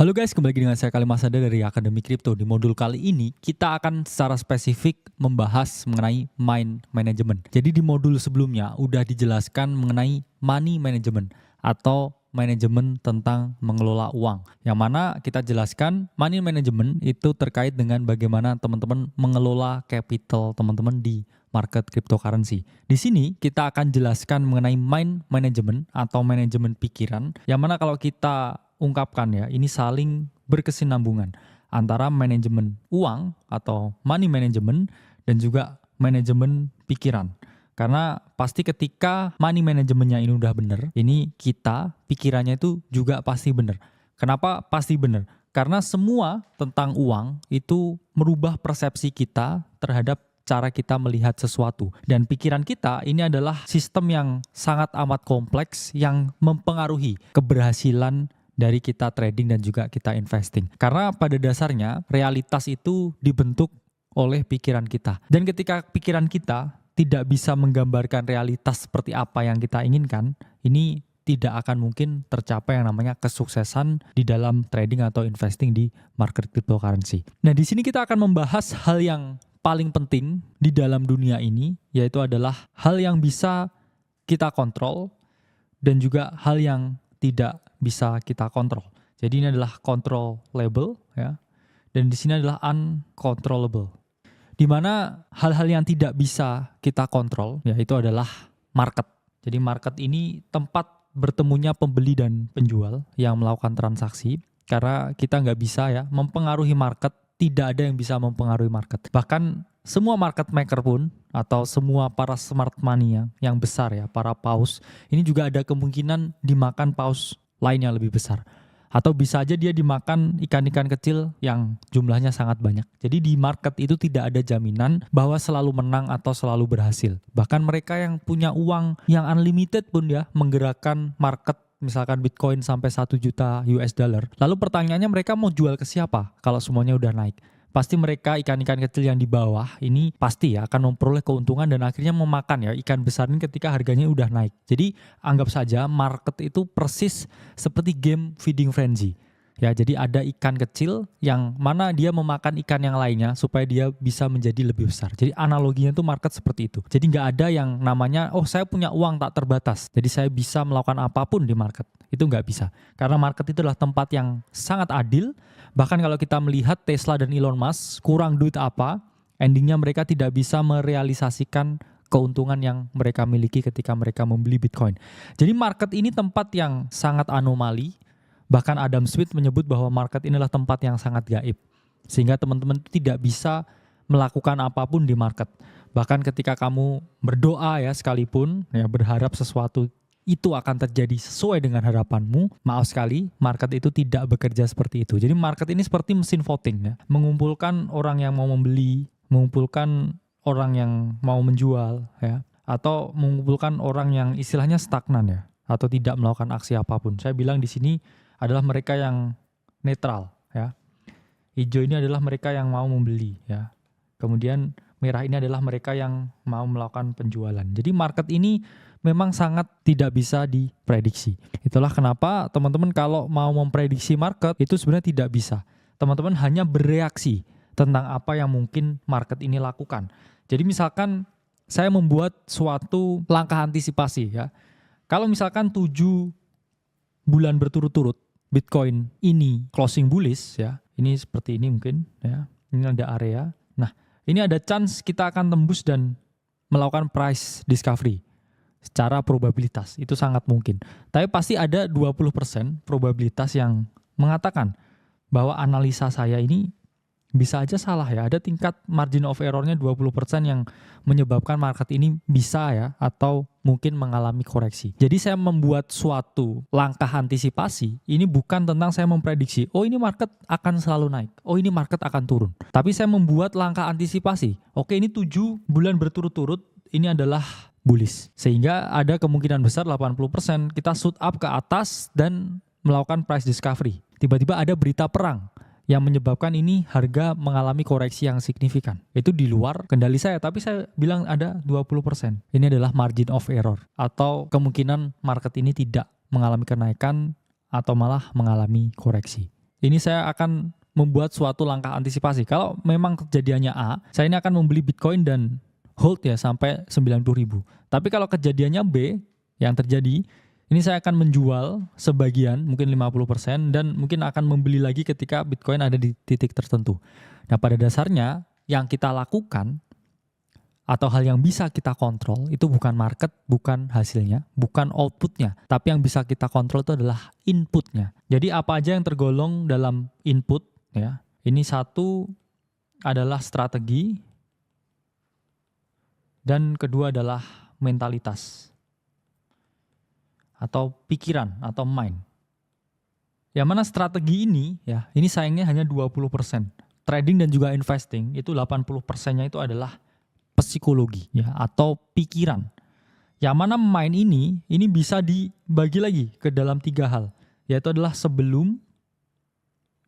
Halo guys, kembali lagi dengan saya Khalil Masada dari Akademi Kripto. Di modul kali ini kita akan secara spesifik membahas mengenai mind management. Jadi di modul sebelumnya udah dijelaskan mengenai money management atau manajemen tentang mengelola uang. Yang mana kita jelaskan money management itu terkait dengan bagaimana teman-teman mengelola capital teman-teman di market cryptocurrency. Di sini kita akan jelaskan mengenai mind management atau manajemen pikiran, yang mana kalau kita ungkapkan ya, ini saling berkesinambungan antara manajemen uang atau money management dan juga manajemen pikiran. Karena pasti ketika money manajemennya ini udah benar, ini kita pikirannya itu juga pasti benar. Kenapa pasti benar? Karena semua tentang uang itu merubah persepsi kita terhadap cara kita melihat sesuatu. Dan pikiran kita ini adalah sistem yang sangat amat kompleks yang mempengaruhi keberhasilan dari kita trading dan juga kita investing. Karena pada dasarnya realitas itu dibentuk oleh pikiran kita. Dan ketika pikiran kita tidak bisa menggambarkan realitas seperti apa yang kita inginkan, ini tidak akan mungkin tercapai yang namanya kesuksesan di dalam trading atau investing di market cryptocurrency. Nah, di sini kita akan membahas hal yang paling penting di dalam dunia ini, yaitu adalah hal yang bisa kita kontrol dan juga hal yang tidak bisa kita kontrol. Jadi ini adalah controllable ya. Dan di sini adalah uncontrollable. Di mana hal-hal yang tidak bisa kita kontrol yaitu adalah market. Jadi market ini tempat bertemunya pembeli dan penjual yang melakukan transaksi. Karena kita nggak bisa ya mempengaruhi market, tidak ada yang bisa mempengaruhi market. Bahkan semua market maker pun atau semua para smart money yang besar ya, para paus, ini juga ada kemungkinan dimakan paus lain yang lebih besar. Atau bisa aja dia dimakan ikan-ikan kecil yang jumlahnya sangat banyak. Jadi di market itu tidak ada jaminan bahwa selalu menang atau selalu berhasil. Bahkan mereka yang punya uang yang unlimited pun ya menggerakkan market, misalkan Bitcoin sampai 1 juta US dollar. Lalu pertanyaannya mereka mau jual ke siapa kalau semuanya udah naik? Pasti mereka ikan-ikan kecil yang di bawah ini pasti ya akan memperoleh keuntungan dan akhirnya memakan ya ikan besar ini ketika harganya udah naik. Jadi anggap saja market itu persis seperti game feeding frenzy. Ya, jadi ada ikan kecil yang mana dia memakan ikan yang lainnya supaya dia bisa menjadi lebih besar. Jadi analoginya itu market seperti itu. Jadi nggak ada yang namanya, oh saya punya uang tak terbatas, jadi saya bisa melakukan apapun di market. Itu nggak bisa. Karena market itu adalah tempat yang sangat adil. Bahkan kalau kita melihat Tesla dan Elon Musk kurang duit apa, endingnya mereka tidak bisa merealisasikan keuntungan yang mereka miliki ketika mereka membeli Bitcoin. Jadi market ini tempat yang sangat anomali. Bahkan Adam Smith menyebut bahwa market inilah tempat yang sangat gaib. Sehingga teman-teman tidak bisa melakukan apapun di market. Bahkan ketika kamu berdoa ya sekalipun, ya berharap sesuatu itu akan terjadi sesuai dengan harapanmu, maaf sekali, market itu tidak bekerja seperti itu. Jadi market ini seperti mesin voting ya, mengumpulkan orang yang mau membeli, mengumpulkan orang yang mau menjual ya, atau mengumpulkan orang yang istilahnya stagnan ya, atau tidak melakukan aksi apapun. Saya bilang di sini adalah mereka yang netral ya. Hijau ini adalah mereka yang mau membeli ya. Kemudian merah ini adalah mereka yang mau melakukan penjualan. Jadi market ini memang sangat tidak bisa diprediksi. Itulah kenapa teman-teman kalau mau memprediksi market itu sebenarnya tidak bisa. Teman-teman hanya bereaksi tentang apa yang mungkin market ini lakukan. Jadi misalkan saya membuat suatu langkah antisipasi ya. Kalau misalkan 7 bulan berturut-turut Bitcoin ini closing bullish ya, ini seperti ini mungkin ya, ini ada area. Nah, ini ada chance kita akan tembus dan melakukan price discovery secara probabilitas, itu sangat mungkin. Tapi pasti ada 20% probabilitas yang mengatakan bahwa analisa saya ini bisa aja salah ya, ada tingkat margin of error-nya 20% yang menyebabkan market ini bisa ya, atau mungkin mengalami koreksi. Jadi saya membuat suatu langkah antisipasi, ini bukan tentang saya memprediksi, oh ini market akan selalu naik, oh ini market akan turun. Tapi saya membuat langkah antisipasi, oke ini 7 bulan berturut-turut, ini adalah bullish. Sehingga ada kemungkinan besar 80% kita shoot up ke atas dan melakukan price discovery. Tiba-tiba ada berita perang yang menyebabkan ini harga mengalami koreksi yang signifikan. Itu di luar kendali saya, tapi saya bilang ada 20%. Ini adalah margin of error, atau kemungkinan market ini tidak mengalami kenaikan atau malah mengalami koreksi. ini saya akan membuat suatu langkah antisipasi. Kalau memang kejadiannya A, saya ini akan membeli Bitcoin dan hold ya sampai 90.000. Tapi kalau kejadiannya B yang terjadi, ini saya akan menjual sebagian, mungkin 50%, dan mungkin akan membeli lagi ketika Bitcoin ada di titik tertentu. Nah, pada dasarnya yang kita lakukan atau hal yang bisa kita kontrol itu bukan market, bukan hasilnya, bukan outputnya, tapi yang bisa kita kontrol itu adalah inputnya. Jadi apa aja yang tergolong dalam input ya. Ini satu adalah strategi dan kedua adalah mentalitas atau pikiran atau mind. Yang mana strategi ini ya, ini sayangnya hanya 20%. Trading dan juga investing itu 80%-nya itu adalah psikologi ya atau pikiran. Yang mana mind ini bisa dibagi lagi ke dalam 3 hal, yaitu adalah sebelum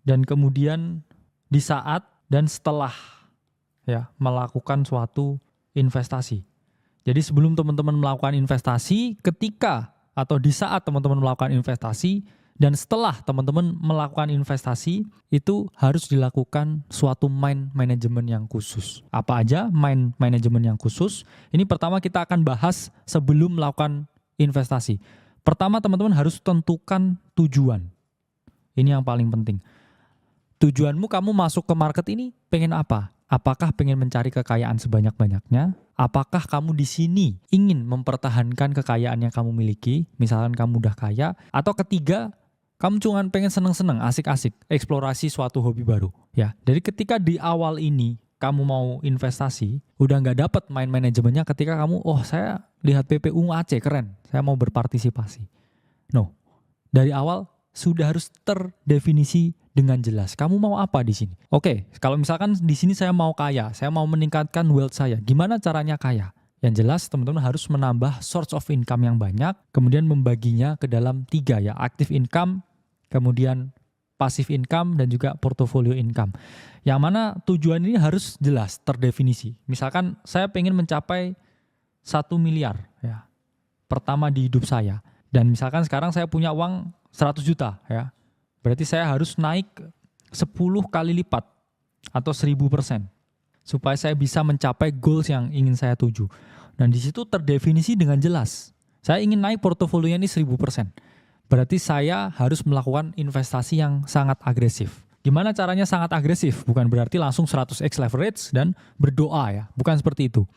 dan kemudian di saat dan setelah ya melakukan suatu investasi. Jadi sebelum teman-teman melakukan investasi, ketika atau di saat teman-teman melakukan investasi, dan setelah teman-teman melakukan investasi, itu harus dilakukan suatu mind management yang khusus. Apa aja mind management yang khusus? Ini pertama kita akan bahas sebelum melakukan investasi. Pertama teman-teman harus tentukan tujuan. Ini yang paling penting. Tujuanmu kamu masuk ke market ini pengen apa? Apakah pengen mencari kekayaan sebanyak-banyaknya? Apakah kamu di sini ingin mempertahankan kekayaan yang kamu miliki? Misalkan kamu udah kaya. Atau ketiga, kamu cuma pengen seneng-seneng, asik-asik, eksplorasi suatu hobi baru. Ya, jadi ketika di awal ini kamu mau investasi, udah nggak dapat mind manajemennya ketika kamu, saya lihat PPU Aceh keren, saya mau berpartisipasi. No, dari awal sudah harus terdefinisi dengan jelas. Kamu mau apa di sini? Oke, kalau misalkan di sini saya mau kaya, saya mau meningkatkan wealth saya. Gimana caranya kaya? Yang jelas teman-teman harus menambah source of income yang banyak, kemudian membaginya ke dalam 3 ya, active income, kemudian passive income dan juga portfolio income. Yang mana tujuan ini harus jelas, terdefinisi. Misalkan saya pengen mencapai 1 miliar ya, pertama di hidup saya. Dan misalkan sekarang saya punya uang 100 juta ya. Berarti saya harus naik 10 kali lipat atau 1000% supaya saya bisa mencapai goals yang ingin saya tuju. Dan di situ terdefinisi dengan jelas. Saya ingin naik portofolionya ini 1000%. Berarti saya harus melakukan investasi yang sangat agresif. Gimana caranya sangat agresif? Bukan berarti langsung 100x leverage dan berdoa ya. Bukan seperti itu.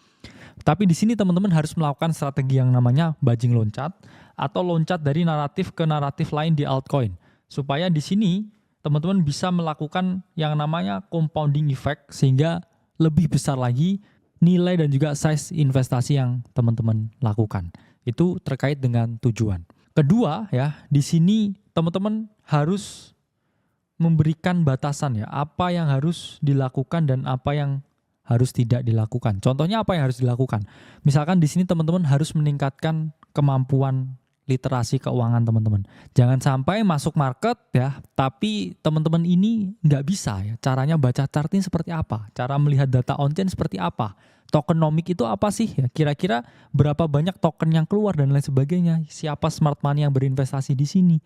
Tapi di sini teman-teman harus melakukan strategi yang namanya bajing loncat atau loncat dari naratif ke naratif lain di altcoin. Supaya di sini teman-teman bisa melakukan yang namanya compounding effect sehingga lebih besar lagi nilai dan juga size investasi yang teman-teman lakukan. Itu terkait dengan tujuan. Kedua ya, di sini teman-teman harus memberikan batasan ya, apa yang harus dilakukan dan apa yang harus tidak dilakukan. Contohnya apa yang harus dilakukan? Misalkan di sini teman-teman harus meningkatkan kemampuan literasi keuangan teman-teman. Jangan sampai masuk market ya, tapi teman-teman ini nggak bisa ya. Caranya baca chart ini seperti apa? Cara melihat data on-chain seperti apa? Tokenomic itu apa sih? Ya, kira-kira berapa banyak token yang keluar dan lain sebagainya? Siapa smart money yang berinvestasi di sini?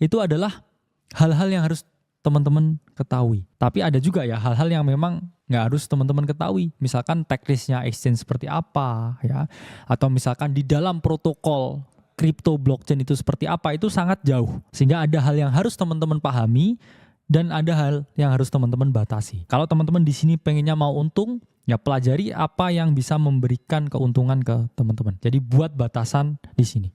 Itu adalah hal-hal yang harus teman-teman ketahui. Tapi ada juga ya hal-hal yang memang nggak harus teman-teman ketahui. Misalkan teknisnya exchange seperti apa ya, atau misalkan di dalam protokol kripto blockchain itu seperti apa, itu sangat jauh. Sehingga ada hal yang harus teman-teman pahami dan ada hal yang harus teman-teman batasi. Kalau teman-teman di sini pengennya mau untung, ya pelajari apa yang bisa memberikan keuntungan ke teman-teman. Jadi buat batasan di sini.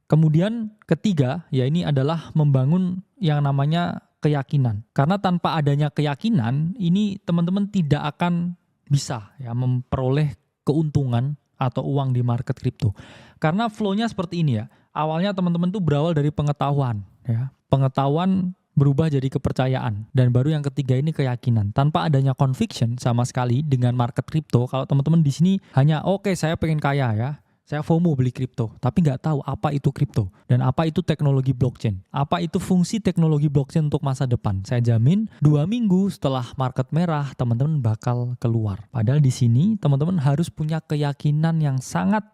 Kemudian ketiga, ya ini adalah membangun yang namanya keyakinan. Karena tanpa adanya keyakinan, ini teman-teman tidak akan bisa ya memperoleh keuntungan atau uang di market kripto. Karena flow-nya seperti ini ya. Awalnya teman-teman tuh berawal dari pengetahuan ya. Pengetahuan berubah jadi kepercayaan, dan baru yang ketiga ini keyakinan. Tanpa adanya conviction sama sekali dengan market kripto, kalau teman-teman di sini hanya oke, saya pengen kaya ya, saya FOMO beli kripto, tapi nggak tahu apa itu kripto dan apa itu teknologi blockchain, apa itu fungsi teknologi blockchain untuk masa depan. Saya jamin 2 minggu setelah market merah teman-teman bakal keluar. Padahal di sini teman-teman harus punya keyakinan yang sangat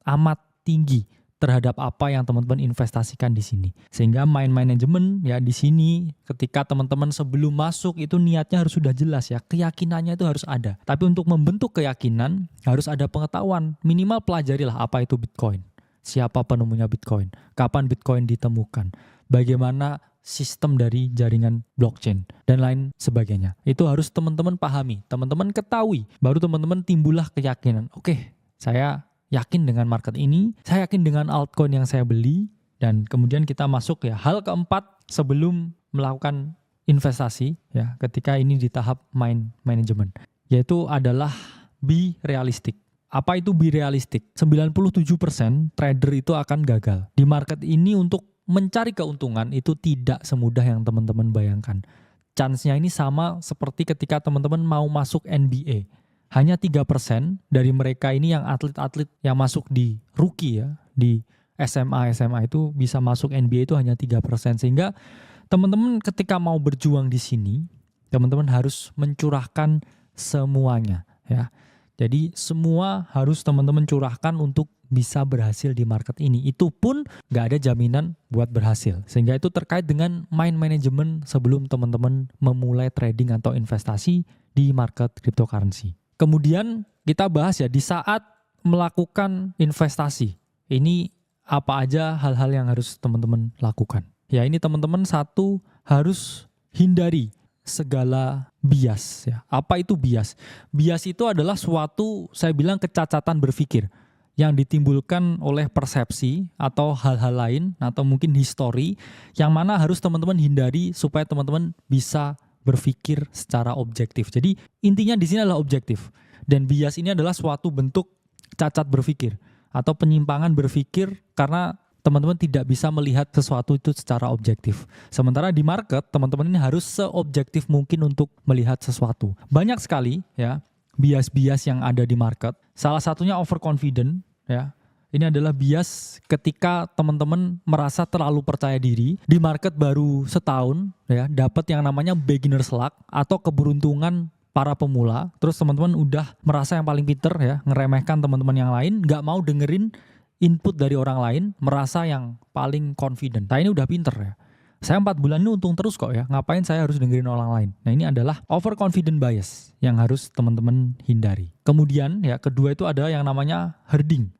amat tinggi terhadap apa yang teman-teman investasikan di sini. Sehingga mind management ya di sini ketika teman-teman sebelum masuk itu niatnya harus sudah jelas ya, keyakinannya itu harus ada. Tapi untuk membentuk keyakinan harus ada pengetahuan, minimal pelajarilah apa itu Bitcoin. Siapa penemunya Bitcoin, kapan Bitcoin ditemukan, bagaimana sistem dari jaringan blockchain, dan lain sebagainya. Itu harus teman-teman pahami, teman-teman ketahui, baru teman-teman timbullah keyakinan. Oke, saya yakin dengan market ini, saya yakin dengan altcoin yang saya beli, dan kemudian kita masuk ya hal keempat sebelum melakukan investasi ya ketika ini di tahap mind management, yaitu adalah be realistic. Apa itu be realistic? 97% trader itu akan gagal. Di market ini untuk mencari keuntungan itu tidak semudah yang teman-teman bayangkan. Chance-nya ini sama seperti ketika teman-teman mau masuk NBA. Hanya 3% dari mereka ini yang atlet-atlet yang masuk di rookie ya, di SMA itu bisa masuk NBA itu hanya 3%. Sehingga teman-teman ketika mau berjuang di sini, teman-teman harus mencurahkan semuanya ya. Jadi semua harus teman-teman curahkan untuk bisa berhasil di market ini. Itu pun gak ada jaminan buat berhasil. Sehingga itu terkait dengan mind management sebelum teman-teman memulai trading atau investasi di market cryptocurrency. Kemudian kita bahas ya di saat melakukan investasi. Ini apa aja hal-hal yang harus teman-teman lakukan. Ya ini teman-teman satu harus hindari segala bias ya. Apa itu bias? Bias itu adalah suatu saya bilang kecacatan berpikir yang ditimbulkan oleh persepsi atau hal-hal lain atau mungkin histori yang mana harus teman-teman hindari supaya teman-teman bisa berpikir secara objektif. Jadi intinya di sini adalah objektif. Dan bias ini adalah suatu bentuk cacat berpikir atau penyimpangan berpikir karena teman-teman tidak bisa melihat sesuatu itu secara objektif. Sementara di market, teman-teman ini harus seobjektif mungkin untuk melihat sesuatu. Banyak sekali ya bias-bias yang ada di market. Salah satunya overconfident ya. Ini adalah bias ketika teman-teman merasa terlalu percaya diri di market baru setahun ya, dapat yang namanya beginner's luck atau keberuntungan para pemula. Terus teman-teman udah merasa yang paling pinter ya, ngeremehkan teman-teman yang lain, nggak mau dengerin input dari orang lain, merasa yang paling confident. Nah ini udah pinter ya. Saya 4 bulan ini untung terus kok ya. Ngapain saya harus dengerin orang lain? Nah ini adalah overconfident bias yang harus teman-teman hindari. Kemudian ya kedua itu ada yang namanya herding.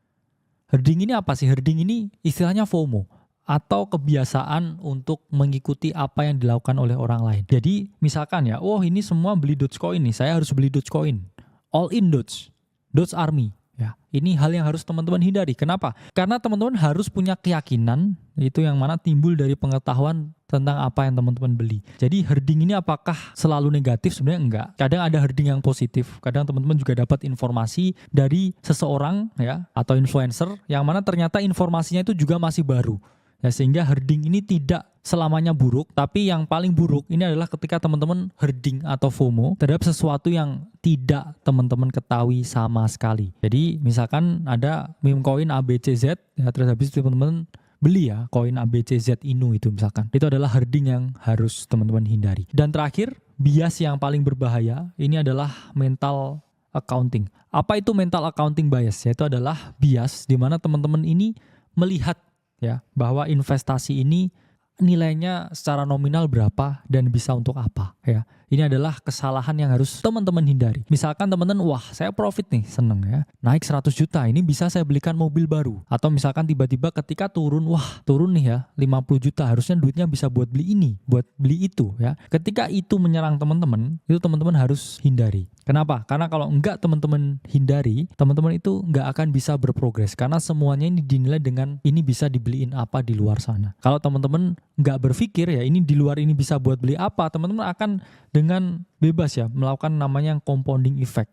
Herding ini apa sih? Herding ini istilahnya FOMO atau kebiasaan untuk mengikuti apa yang dilakukan oleh orang lain. Jadi misalkan ya, oh ini semua beli Dogecoin nih, saya harus beli Dogecoin. All in Doge Army. Ya, ini hal yang harus teman-teman hindari. Kenapa? Karena teman-teman harus punya keyakinan itu yang mana timbul dari pengetahuan tentang apa yang teman-teman beli. Jadi herding ini apakah selalu negatif? Sebenarnya enggak. Kadang ada herding yang positif. Kadang teman-teman juga dapat informasi dari seseorang ya atau influencer yang mana ternyata informasinya itu juga masih baru. Ya, sehingga herding ini tidak selamanya buruk, tapi yang paling buruk ini adalah ketika teman-teman herding atau FOMO terhadap sesuatu yang tidak teman-teman ketahui sama sekali. Jadi misalkan ada meme koin ABCZ, ya terus habis itu teman-teman beli ya koin ABCZ Inu itu misalkan. Itu adalah herding yang harus teman-teman hindari. Dan terakhir, bias yang paling berbahaya ini adalah mental accounting. Apa itu mental accounting bias? Yaitu adalah bias di mana teman-teman ini melihat ya bahwa investasi ini nilainya secara nominal berapa dan bisa untuk apa ya. Ini adalah kesalahan yang harus teman-teman hindari. Misalkan teman-teman, wah saya profit nih, seneng ya, naik 100 juta, ini bisa saya belikan mobil baru. Atau misalkan tiba-tiba ketika turun, wah turun nih ya 50 juta, harusnya duitnya bisa buat beli ini, buat beli itu ya. Ketika itu menyerang teman-teman, itu teman-teman harus hindari. Kenapa? Karena kalau enggak teman-teman hindari, teman-teman itu enggak akan bisa berprogres. Karena semuanya ini dinilai dengan ini bisa dibeliin apa di luar sana. Kalau teman-teman enggak berpikir ya ini di luar ini bisa buat beli apa, teman-teman akan dengan bebas ya melakukan namanya yang compounding effect.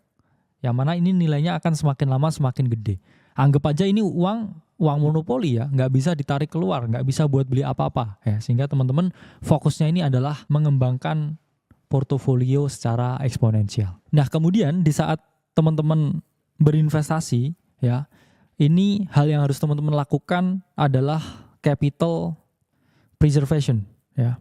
Yang mana ini nilainya akan semakin lama semakin gede. Anggap aja ini uang monopoli ya, nggak bisa ditarik keluar, nggak bisa buat beli apa-apa ya. Sehingga teman-teman fokusnya ini adalah mengembangkan portofolio secara eksponensial. Nah kemudian di saat teman-teman berinvestasi ya, ini hal yang harus teman-teman lakukan adalah capital preservation ya.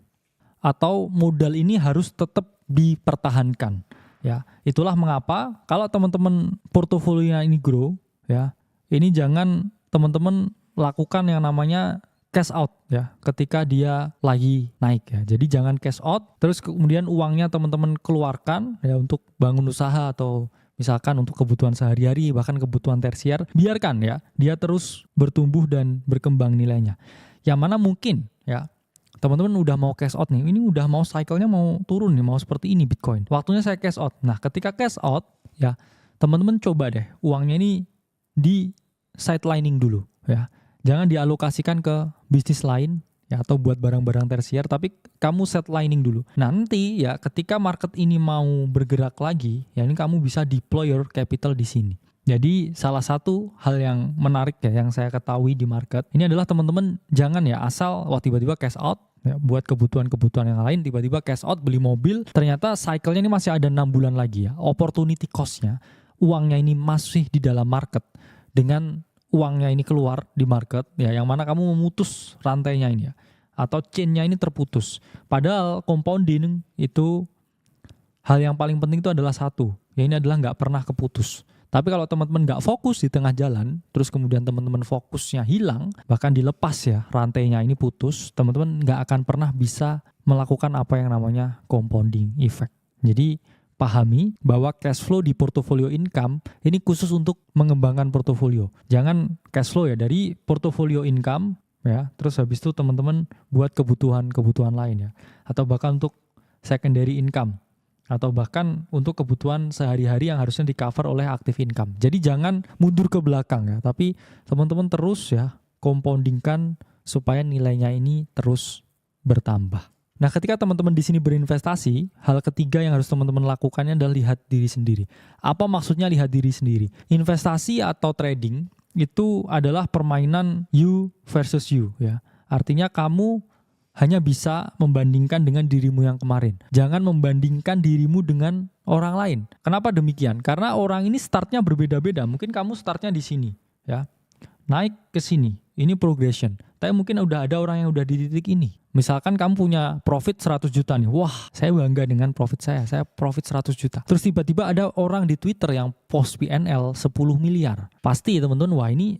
Atau modal ini harus tetap dipertahankan ya. Itulah mengapa kalau teman-teman portofolionya ini grow ya, ini jangan teman-teman lakukan yang namanya cash out ya ketika dia lagi naik ya. Jadi jangan cash out terus kemudian uangnya teman-teman keluarkan ya untuk bangun usaha atau misalkan untuk kebutuhan sehari-hari bahkan kebutuhan tersier, biarkan ya dia terus bertumbuh dan berkembang nilainya. Yang mana mungkin ya teman-teman udah mau cash out nih, ini udah mau cycle-nya mau turun nih, mau seperti ini Bitcoin. Waktunya saya cash out. Nah, ketika cash out ya, teman-teman coba deh uangnya ini di sidelining dulu ya. Jangan dialokasikan ke bisnis lain ya atau buat barang-barang tersier, tapi kamu sidelining dulu. Nanti ya ketika market ini mau bergerak lagi, ya ini kamu bisa deploy your capital di sini. Jadi salah satu hal yang menarik ya yang saya ketahui di market ini adalah teman-teman jangan ya asal tiba-tiba cash out ya, buat kebutuhan-kebutuhan yang lain, tiba-tiba cash out beli mobil, ternyata cycle-nya ini masih ada 6 bulan lagi ya. Opportunity cost-nya, uangnya ini masih di dalam market dengan uangnya ini keluar di market ya, yang mana kamu memutus rantainya ini ya atau chain-nya ini terputus. Padahal compounding itu hal yang paling penting itu adalah satu, ya ini adalah nggak pernah keputus. Tapi kalau teman-teman nggak fokus di tengah jalan, terus kemudian teman-teman fokusnya hilang, bahkan dilepas ya rantainya ini putus, teman-teman nggak akan pernah bisa melakukan apa yang namanya compounding effect. Jadi pahami bahwa cash flow di portfolio income ini khusus untuk mengembangkan portofolio. Jangan cash flow ya dari portfolio income ya, terus habis itu teman-teman buat kebutuhan-kebutuhan lain ya, atau bahkan untuk secondary income, atau bahkan untuk kebutuhan sehari-hari yang harusnya di cover oleh active income. Jadi jangan mundur ke belakang ya, tapi teman-teman terus ya compoundingkan supaya nilainya ini terus bertambah. Nah, ketika teman-teman di sini berinvestasi, hal ketiga yang harus teman-teman lakukannya adalah lihat diri sendiri. Apa maksudnya lihat diri sendiri? Investasi atau trading itu adalah permainan you versus you ya. Artinya kamu hanya bisa membandingkan dengan dirimu yang kemarin. Jangan membandingkan dirimu dengan orang lain. Kenapa demikian? Karena orang ini startnya berbeda-beda. Mungkin kamu startnya di sini ya. Naik ke sini. Ini progression. Tapi mungkin udah ada orang yang udah di titik ini. Misalkan kamu punya profit 100 juta nih. Wah, saya bangga dengan profit saya. Saya profit 100 juta. Terus tiba-tiba ada orang di Twitter yang post PNL 10 miliar. Pasti teman-teman, wah ini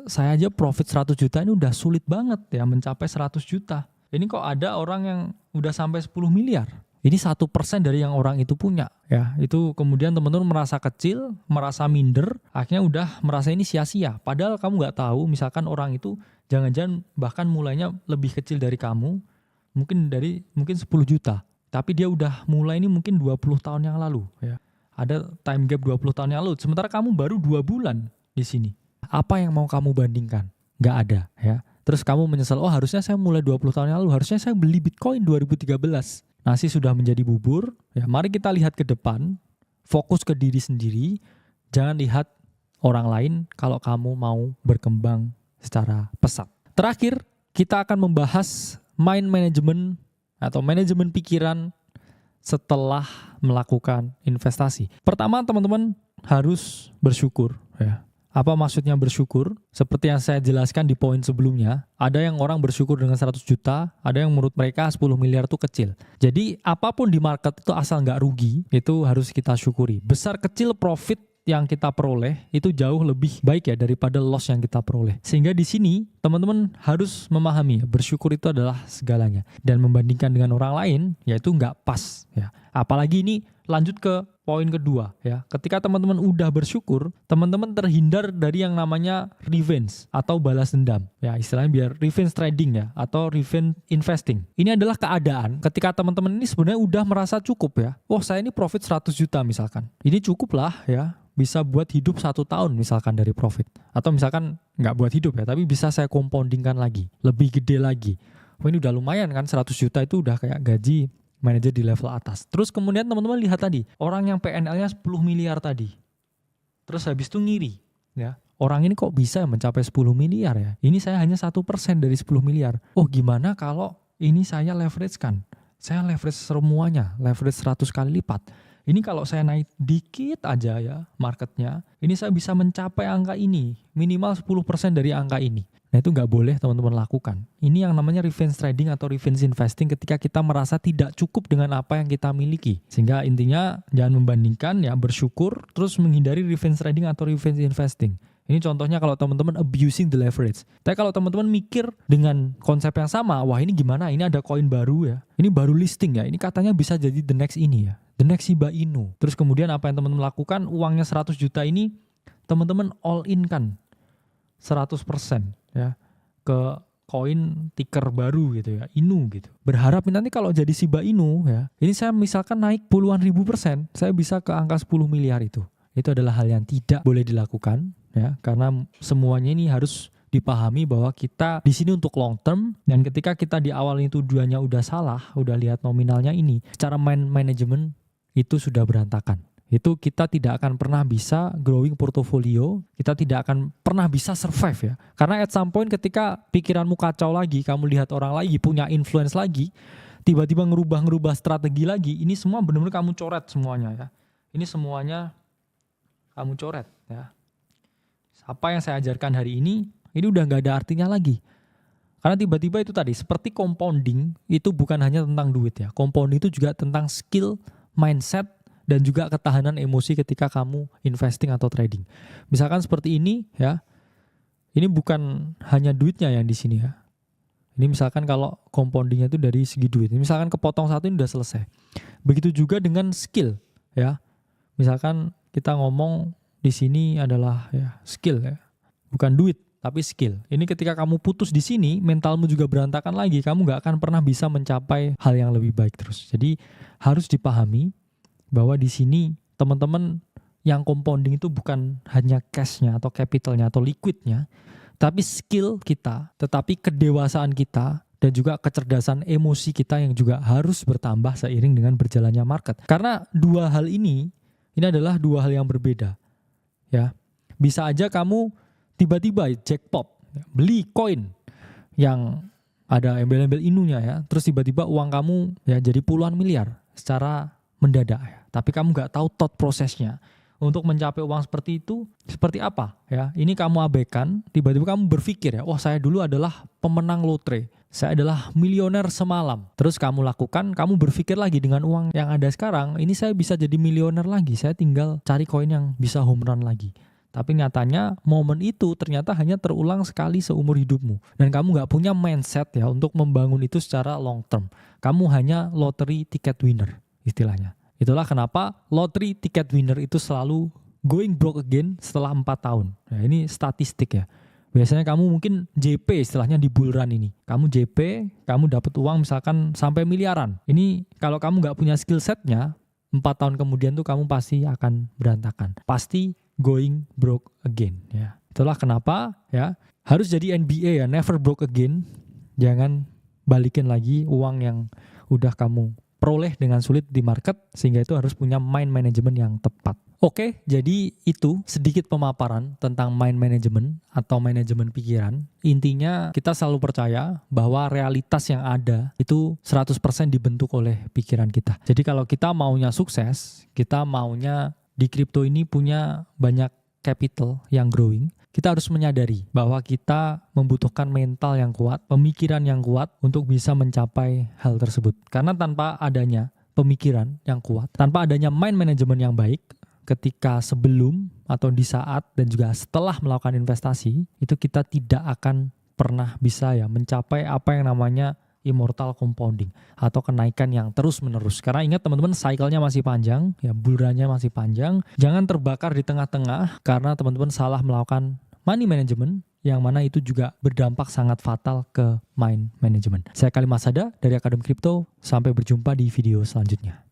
saya aja profit 100 juta ini udah sulit banget ya mencapai 100 juta. Ini kok ada orang yang udah sampai 10 miliar. Ini 1% dari yang orang itu punya ya. Itu kemudian teman-teman merasa kecil, merasa minder, akhirnya udah merasa ini sia-sia. Padahal kamu nggak tahu misalkan orang itu jangan-jangan bahkan mulainya lebih kecil dari kamu, mungkin 10 juta. Tapi dia udah mulai ini mungkin 20 tahun yang lalu ya. Ada time gap 20 tahun yang lalu. Sementara kamu baru 2 bulan di sini. Apa yang mau kamu bandingkan? Nggak ada ya. Terus kamu menyesal, oh harusnya saya mulai 20 tahun yang lalu, harusnya saya beli Bitcoin 2013. Nasi sudah menjadi bubur, ya mari kita lihat ke depan, fokus ke diri sendiri, jangan lihat orang lain kalau kamu mau berkembang secara pesat. Terakhir, kita akan membahas mind management atau manajemen pikiran setelah melakukan investasi. Pertama, teman-teman harus bersyukur ya. Apa maksudnya bersyukur? Seperti yang saya jelaskan di poin sebelumnya, ada yang orang bersyukur dengan 100 juta, ada yang menurut mereka 10 miliar itu kecil. Jadi apapun di market itu asal nggak rugi, itu harus kita syukuri. Besar kecil profit yang kita peroleh itu jauh lebih baik ya daripada loss yang kita peroleh. Sehingga di sini teman-teman harus memahami bersyukur itu adalah segalanya. Dan membandingkan dengan orang lain, yaitu nggak pas ya. Apalagi ini lanjut ke poin kedua ya. Ketika teman-teman udah bersyukur, teman-teman terhindar dari yang namanya revenge atau balas dendam. Ya, istilahnya biar revenge trading ya atau revenge investing. Ini adalah keadaan ketika teman-teman ini sebenarnya udah merasa cukup ya. Oh, saya ini profit 100 juta misalkan. Ini cukup lah ya. Bisa buat hidup 1 tahun misalkan dari profit. Atau misalkan nggak buat hidup ya, tapi bisa saya compoundingkan lagi. Lebih gede lagi. Oh, ini udah lumayan kan, 100 juta itu udah kayak gaji manajer di level atas. Terus kemudian teman-teman lihat tadi, orang yang PNL-nya 10 miliar tadi. Terus habis itu ngiri. Ya, orang ini kok bisa mencapai 10 miliar ya? Ini saya hanya 1% dari 10 miliar. Oh, gimana kalau ini saya leverage kan? Saya leverage semuanya, leverage 100 kali lipat. Ini kalau saya naik dikit aja ya marketnya, ini saya bisa mencapai angka ini. Minimal 10% dari angka ini. Nah itu nggak boleh teman-teman lakukan. Ini yang namanya revenge trading atau revenge investing ketika kita merasa tidak cukup dengan apa yang kita miliki. Sehingga intinya jangan membandingkan ya, bersyukur terus menghindari revenge trading atau revenge investing. Ini contohnya kalau teman-teman abusing the leverage. Tapi kalau teman-teman mikir dengan konsep yang sama, wah ini gimana? Ini ada koin baru ya. Ini baru listing ya. Ini katanya bisa jadi the next ini ya. The next Shiba Inu. Terus kemudian apa yang teman-teman lakukan? Uangnya 100 juta ini teman-teman all in kan 100% ya ke koin ticker baru gitu ya, Inu gitu. Berharap nanti kalau jadi Shiba Inu ya, ini saya misalkan naik puluhan ribu %, saya bisa ke angka 10 miliar itu. Itu adalah hal yang tidak boleh dilakukan ya, karena semuanya ini harus dipahami bahwa kita di sini untuk long term, dan ketika kita di awal itu tujuannya udah salah, udah lihat nominalnya ini, secara manajemen itu sudah berantakan. Itu kita tidak akan pernah bisa growing portfolio, kita tidak akan pernah bisa survive ya. Karena at some point ketika pikiranmu kacau lagi, kamu lihat orang lagi punya influence lagi, tiba-tiba ngerubah strategi lagi, ini semua benar-benar kamu coret semuanya ya. Ini semuanya kamu coret ya. Apa yang saya ajarkan hari ini udah gak ada artinya lagi. Karena tiba-tiba itu tadi, seperti compounding, itu bukan hanya tentang duit ya. Compounding itu juga tentang skill, mindset, dan juga ketahanan emosi ketika kamu investing atau trading. Misalkan seperti ini ya, ini bukan hanya duitnya yang di sini ya. Ini misalkan kalau compoundingnya itu dari segi duit. Misalkan kepotong satu ini udah selesai. Begitu juga dengan skill ya. Misalkan kita ngomong di sini adalah ya skill ya, bukan duit tapi skill. Ini ketika kamu putus di sini, mentalmu juga berantakan lagi. Kamu nggak akan pernah bisa mencapai hal yang lebih baik terus. Jadi harus dipahami bahwa di sini teman-teman yang compounding itu bukan hanya cashnya atau capitalnya atau liquidnya, tapi skill kita, tetapi kedewasaan kita dan juga kecerdasan emosi kita yang juga harus bertambah seiring dengan berjalannya market. Karena dua hal ini adalah dua hal yang berbeda. Ya, bisa aja kamu tiba-tiba jackpot, beli koin yang ada embel-embel inunya ya, terus tiba-tiba uang kamu ya jadi puluhan miliar secara mendadak ya. Tapi kamu nggak tahu thought prosesnya untuk mencapai uang seperti itu seperti apa ya. Ini kamu abaikan, tiba-tiba kamu berpikir ya, wah saya dulu adalah pemenang lotre, saya adalah milioner semalam. Terus kamu lakukan, kamu berpikir lagi dengan uang yang ada sekarang, ini saya bisa jadi milioner lagi, saya tinggal cari koin yang bisa home run lagi. Tapi nyatanya momen itu ternyata hanya terulang sekali seumur hidupmu. Dan kamu gak punya mindset ya untuk membangun itu secara long term. Kamu hanya lottery ticket winner istilahnya. Itulah kenapa lottery ticket winner itu selalu going broke again setelah 4 tahun. Nah, ini statistik ya. Biasanya kamu mungkin JP istilahnya di bull run ini. Kamu JP, kamu dapat uang misalkan sampai miliaran. Ini kalau kamu gak punya skill setnya, 4 tahun kemudian tuh kamu pasti akan berantakan. Pasti going broke again ya. Itulah kenapa ya harus jadi NBA ya, never broke again. Jangan balikin lagi uang yang udah kamu peroleh dengan sulit di market, sehingga itu harus punya mind management yang tepat. Oke, jadi itu sedikit pemaparan tentang mind management atau manajemen pikiran. Intinya kita selalu percaya bahwa realitas yang ada itu 100% dibentuk oleh pikiran kita. Jadi kalau kita maunya sukses, kita maunya di kripto ini punya banyak capital yang growing, kita harus menyadari bahwa kita membutuhkan mental yang kuat, pemikiran yang kuat untuk bisa mencapai hal tersebut. Karena tanpa adanya pemikiran yang kuat, tanpa adanya mind management yang baik, ketika sebelum atau di saat dan juga setelah melakukan investasi, itu kita tidak akan pernah bisa ya mencapai apa yang namanya immortal compounding atau kenaikan yang terus menerus. Karena ingat teman-teman, cycle-nya masih panjang, ya bulannya masih panjang. Jangan terbakar di tengah-tengah karena teman-teman salah melakukan money management, yang mana itu juga berdampak sangat fatal ke mind management. Saya Khalid Masada dari Akademi Kripto. Sampai berjumpa di video selanjutnya.